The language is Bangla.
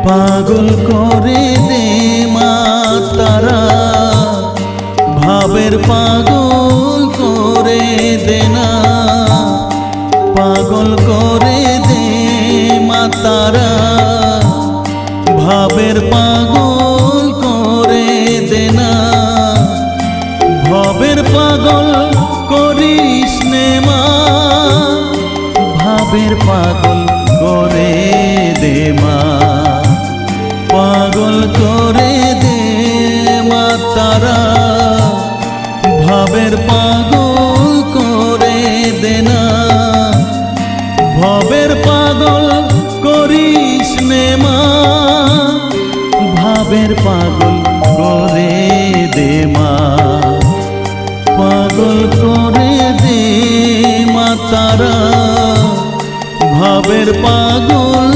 পাগল করে দে মা তারা, ভাবের পাগল করে দে না। পাগল করে দে মা তারা, ভাবের পাগল করে দে না। ভবের পাগল করিস নে মা, ভাবের পাগল করে দে মা। পাগল করে দে মা তারা, ভাবের পাগল করে দে না। ভবের পাগল করিস নে মা, ভাবের পাগল